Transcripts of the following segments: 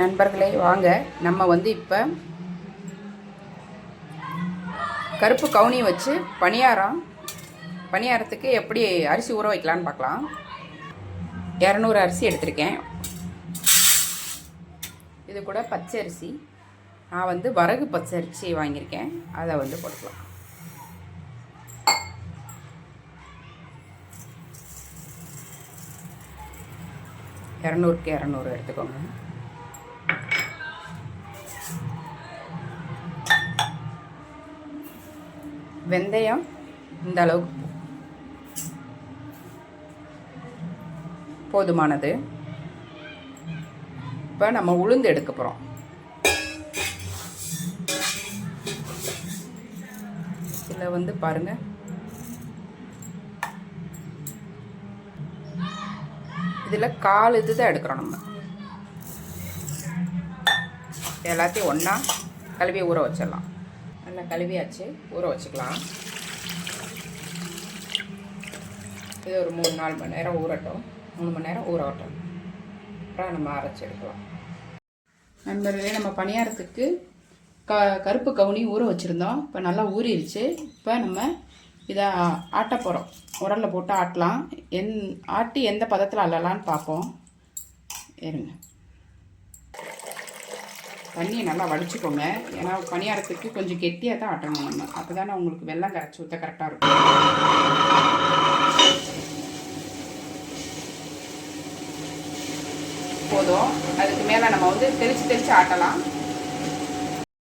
நண்பர்களே வாங்க நம்ம இப்போ கருப்பு கவுனி வச்சு பணியாரத்துக்கு எப்படி அரிசி ஊற வைக்கலான்னு பார்க்கலாம். 200 அரிசி எடுத்திருக்கேன். இது கூட பச்சை அரிசி, நான் வரகு பச்சை அரிசி வாங்கியிருக்கேன். அதை போட்டுக்கலாம். இரநூறுக்கு 200 எடுத்துக்கோங்க. வெந்தயம் இந்த அளவுக்கு போதுமானது. இப்போ நம்ம உளுந்து எடுக்க போகிறோம். இதில் பாருங்கள், இதில் 1/4 இது தான் எடுக்கிறோம். நம்ம எல்லாத்தையும் ஒன்றா கழுவி ஊற வச்சிடலாம். நல்லா கழுவியாச்சு, ஊற வச்சுக்கலாம். இது ஒரு 3-4 மணி நேரம் ஊறட்டும். 3 மணி நேரம் ஊறட்டும். அப்புறம் நம்ம அரைச்சி எடுக்கலாம். நண்பர்களே, நம்ம பணியாரத்துக்கு கருப்பு கவுனி ஊற வச்சுருந்தோம். இப்போ நல்லா ஊறிடுச்சு. இப்போ நம்ம இதை ஆட்ட போகிறோம். உரலில் போட்டு ஆட்டலாம். ஆட்டி எந்த பதத்தில் அள்ளலான்னு பார்ப்போம். இருங்க, தண்ணியை நல்லா வடிச்சுக்கோங்க. ஏன்னா பணியாரத்துக்கு கொஞ்சம் கெட்டியாக தான் ஆட்டணும் நம்ம. அப்போ தானே உங்களுக்கு வெல்லம் கரைச்சி ஊற்ற கரெக்டாக இருக்கும். போதும். அதுக்கு மேலே நம்ம தெளித்து ஆட்டலாம்.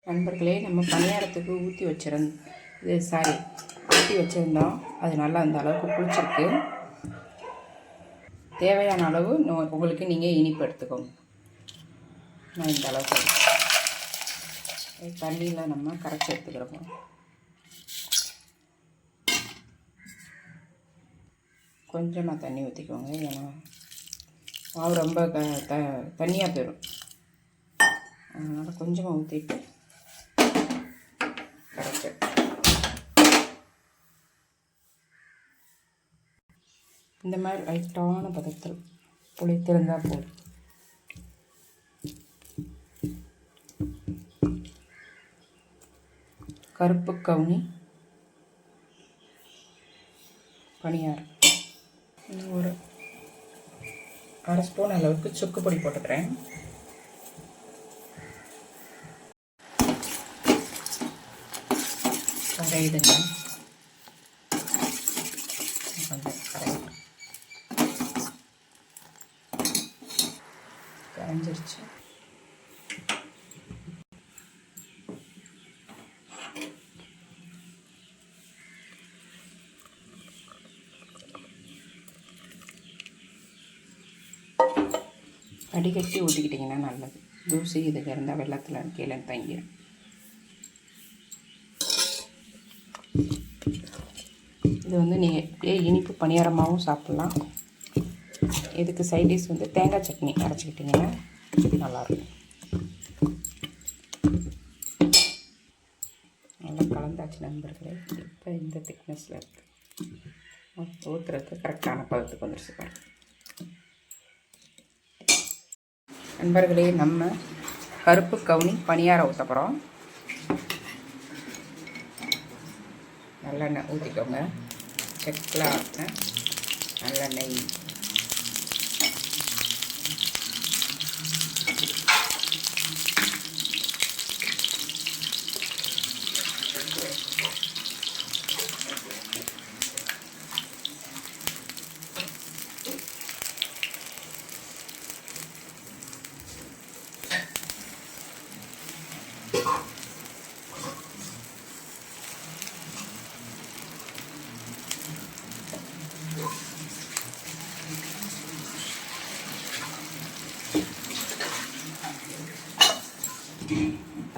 நண்பர்களே, நம்ம பணியாரத்துக்கு ஆட்டி வச்சுருந்தோம். அது நல்லா அந்த அளவுக்கு புளிச்சிருக்கு. தேவையான அளவு உங்களுக்கு நீங்கள் இனிப்பு எடுத்துக்கோங்க. நான் இந்த அளவுக்கு தண்ணியில் நம்ம கரைச்சி எடுத்துக்கிறோம். கொஞ்சமாக தண்ணி ஊற்றிக்கோங்க. ஏன்னா மாவு ரொம்ப தண்ணியாக போயிடும். அதனால் கொஞ்சமாக ஊற்றிட்டு கரைச்சி இந்த மாதிரி லைட்டான பதத்தில் புளித்திருந்தால் போதும். கருப்பு கவுனி பணியாரம். ஒரு 1/2 ஸ்பூன் அளவுக்கு சுக்கு பொடி போட்டுக்கிறேன். கரையுதுங்க, கொஞ்சம் கரைஞ்சிருச்சு. அடிக்கட்டி ஊற்றிக்கிட்டிங்கன்னா நல்லது. தூசி இதுக்கு இருந்தால் வெள்ளத்தில் கீழே தங்கிடும். இது நீங்கள் அப்படியே இனிப்பு பணியாரமாகவும் சாப்பிட்லாம். இதுக்கு சைடிஷ் தேங்காய் சட்னி அரைச்சிக்கிட்டிங்கன்னா நல்லாயிருக்கும். நல்லா கலந்தாச்சு நண்பர்களே. இப்போ இந்த திக்னஸில் இருக்குது. ஊற்றுறதுக்கு கரெக்டான பதத்துக்கு வந்துருச்சு பாருங்க. நண்பர்களே, நம்ம கருப்பு கவுனி பணியாரம் ஊற்ற போகிறோம். நல்லெண்ணெய் ஊற்றிக்கோங்க. செக்கில் ஆட்டின நல்லெண்ணெய்.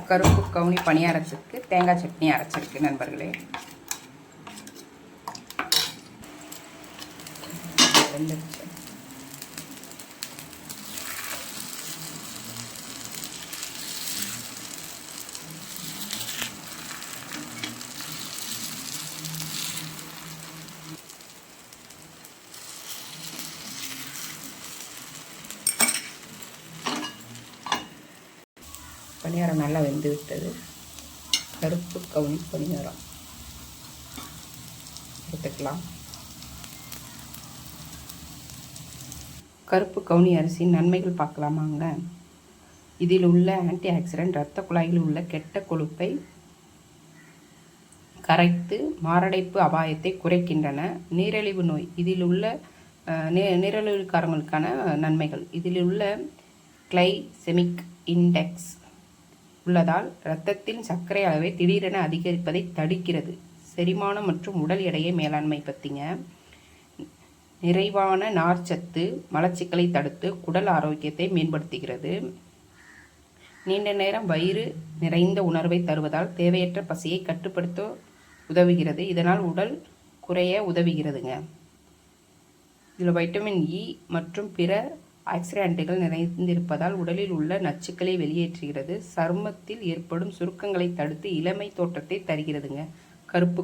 கருப்பு கவுனி பணியாரத்துக்கு தேங்காய் சட்னி அரைச்சிருக்கு நண்பர்களே. வெந்துருச்சு. பணியாரம் நல்லா வெந்து விட்டது. கருப்பு கவுனி பணியாரம் எடுத்துக்கலாம். கருப்பு கவுனி அரிசியின் நன்மைகள் பார்க்கலாமாங்க. இதில் உள்ள ஆன்டி ஆக்சிடென்ட் இரத்த குழாயில் உள்ள கெட்ட கொழுப்பை கரைத்து மாரடைப்பு அபாயத்தை குறைக்கின்றன. நீரிழிவு நோய் இதில் உள்ள நீரிழிவுக்காரங்களுக்கான நன்மைகள். இதில் உள்ள கிளைசெமிக் இண்டெக்ஸ் உள்ளதால் இரத்தத்தின் சர்க்கரை அளவை திடீரென அதிகரிப்பதை தடுக்கிறது. செரிமானம் மற்றும் உடல் எடையை மேலாண்மை பற்றிங்க. நிறைவான நார்ச்சத்து மலச்சிக்கலை தடுத்து குடல் ஆரோக்கியத்தை மேம்படுத்துகிறது. நீண்ட நேரம் வயிறு நிறைந்த உணர்வை தருவதால் தேவையற்ற பசியை கட்டுப்படுத்த உதவுகிறது. இதனால் உடல் குறைய உதவுகிறதுங்க. இதில் வைட்டமின் இ மற்றும் பிற ஆக்சிடென்ட்டுகள் நிறைந்திருப்பதால் உடலில் உள்ள நச்சுக்களை வெளியேற்றுகிறது. சருமத்தில் ஏற்படும் சுருக்கங்களை தடுத்து இளமை தோற்றத்தை தருகிறதுங்க. கருப்பு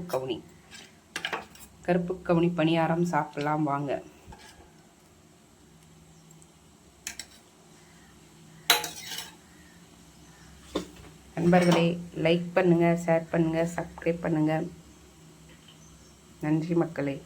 கவுனி பணியாரம் சாப்பிடலாம் வாங்க. நண்பர்களே, லைக் பண்ணுங்கள், ஷேர் பண்ணுங்கள், சப்ஸ்கிரைப் பண்ணுங்கள். நன்றி மக்களே.